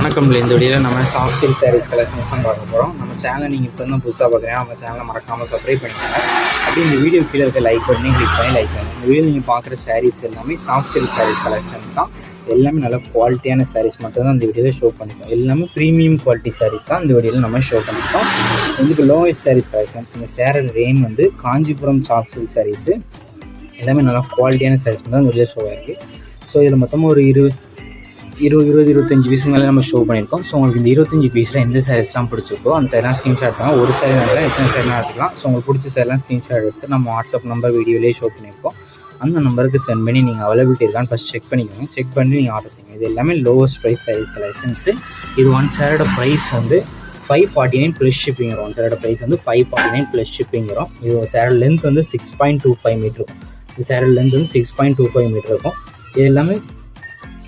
வணக்கம். இந்த வீடியோவில் நம்ம சாஃப்ட் சில்க் சாரீஸ் கலெக்ஷன்ஸ் தான் பார்க்க போகிறோம். நம்ம சேனலை நீங்கள் இப்போ தான் புதுசாக பார்க்குறீங்க, நம்ம சேனலை மறக்காமல் சப்ஸ்கிரைப் பண்ணிக்கோங்க. அப்படி இந்த வீடியோ கீழே இருக்க லைக் பண்ணி கிளிக் பண்ணி லைக் பண்ணுங்கள். இந்த வீடியோ நீங்கள் பார்க்குற சாரீஸ் எல்லாமே சாஃப்ட் சில்க் சாரீஸ் கலெக்ஷன்ஸ் தான். எல்லாமே நல்ல குவாலிட்டியான சாரீஸ் மட்டும் தான் இந்த வீடியோவில் ஷோ பண்ணிக்கோம். எல்லாமே ப்ரீமியம் குவாலிட்டி சாரீஸ் தான் இந்த வீடியோவில் நம்ம ஷோ பண்ணிக்கோம். இதுக்கு லோயஸ்ட் சாரீஸ் கலெக்ஷன். இந்த சேரீ ரேஞ்ச் வந்து காஞ்சிபுரம் சாஃப்ட் சில்க் சாரீஸு எல்லாமே நல்லா குவாலிட்டியான சாரீஸ் மட்டும் தான் இந்த வீடியோ ஷோ ஆகிருக்கு. ஸோ இதில் மொத்தமாக ஒரு 25 பீஸ் மேலே நம்ம ஷோ பண்ணியிருக்கோம். ஸோ உங்களுக்கு இந்த 25 பீஸில் எந்த சாரீஸ்லாம் பிடிச்சிருக்கோ அந்த சாரீலாம் ஸ்க்ரீன்ஷாட் பண்ணால் ஒரு சாரீ வேணாலும் எத்தனை சாரீலாம் எடுத்துக்கலாம். ஸோ உங்களுக்கு பிடிச்ச சாரீலாம் ஸ்க்ரீன்ஷாட் எடுத்து நம்ம வாட்ஸ்அப் நம்பர் வீடியோலேயே ஷோ பண்ணியிருக்கோம். அந்த நம்பருக்கு சென்ட் பண்ணி நீங்கள் அவைலபிலிட்டி இருக்கான்னு ஃபஸ்ட் செக் பண்ணிக்கோங்க. செக் பண்ணி நீங்கள் ஆர்டர் பண்ணுங்கள். இது எல்லாமே லோவஸ்ட் ப்ரைஸ் சாரீஸ் கலெக்ஷன்ஸு. இது ஒன் சாரோட ப்ரைஸ் வந்து 549 ப்ளஸ் ஷிப்பிங் வரும். ஒன் சாரோட ப்ரைஸ் வந்து 549 ப்ளஸ் ஷிப்பிங் வரும். இது சாரோட லென்த் வந்து 6.25 மீட்டர் இருக்கும். இது சாரோட லென்த் வந்து 6.25 மீட்டர் இருக்கும். இது எல்லாமே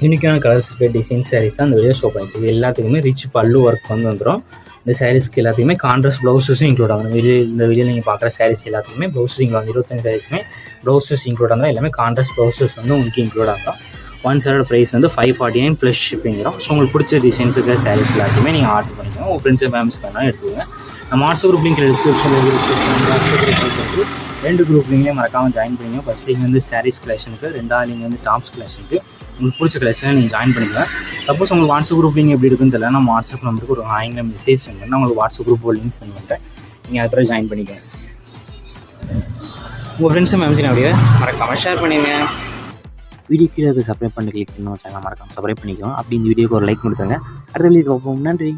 யூனிக்கான கலர்ஸ் இருக்க டிசைன் சாரீஸ் தான் இந்த வீடியோ ஷோ பண்ணிட்டு. இது எல்லாத்துக்குமே ரிச் பல்லு ஒர்க் வந்துடும். இந்த சாரீஸ்க்கு எல்லாத்துக்குமே கான்ட்ராஸ்ட் ப்ளவுஸஸும் இன்க்ளூட் ஆகும். இந்த வீடியோ நீங்கள் பார்க்குற சாரீஸ் எல்லாத்துக்குமே ப்ளவுஸஸ் இன்க்ளூட் ஆகும். 25 சாரீஸுமே ப்ளவுஸஸ் இன்க்ளூட் ஆகும். எல்லாமே கான்ட்ராஸ்ட் ப்ளவுஸஸ் வந்து உங்களுக்கு இன்க்ளூட் ஆகும். ஒன் சாரோட ப்ரைஸ் வந்து 549 ப்ளஸ் ஷிப்பிங் வரும். ஸோ உங்களுக்கு பிடிச்ச டிசைன்ஸ் இருக்கிற சாரீஸ் எல்லாத்தையுமே நீங்கள் ஆர்டர் பண்ணிக்கோங்க. உங்கள் ஃப்ரெண்ட்ஸ் ஃபேமிலிஸ்க்கு வேணாலும் எடுத்துக்கோங்க. நம்ம வாட்ஸ்அப் குரூப் லிங்க் டிஸ்கிரிப்ஷனில் 2 குரூப் லிங்க்லேயே மறக்காமல் ஜாயின் பண்ணிங்க. ஃபஸ்ட் லிங்க் வந்து சாரீஸ் கலெக்ஷனுக்கு, 2வது லிங்க் வந்து டாப்ஸ் கலெக்ஷனுக்கு. உங்களுக்கு பிடிச்ச கலெக்ஷனை நீங்கள் ஜாயின் பண்ணிக்கலாம். சப்போஸ் உங்களுக்கு வாட்ஸ்அப் குரூப் லிங்க் எப்படி இருக்குன்னு தெரியல, நம்ம வாட்ஸ்அப் நம்பருக்கு ஒரு ஆங்கில மெசேஜ் சென்ட் பண்ணால் உங்களுக்கு வாட்ஸ்அப் குரூப் லிங்க் சென்ட் பண்ணுறேன். நீங்கள் அதுக்கப்புறம் ஜாயின் பண்ணிக்கோங்க. உங்கள் ஃப்ரெண்ட்ஸை மேம்ஸின் அப்படியே மறக்காமல் ஷேர் பண்ணிடுங்க. வீடியோ கீழே சப்ஸ்கிரைப் பண்ணி கிளிக் பண்ணணும். சேனல் மறக்காமல் சப்ஸ்கிரைப் பண்ணிக்கோங்க. அப்படி இந்த வீடியோக்கு ஒரு லைக் கொடுத்துருங்க. அடுத்த வீடியோ பார்ப்போம். நன்றி.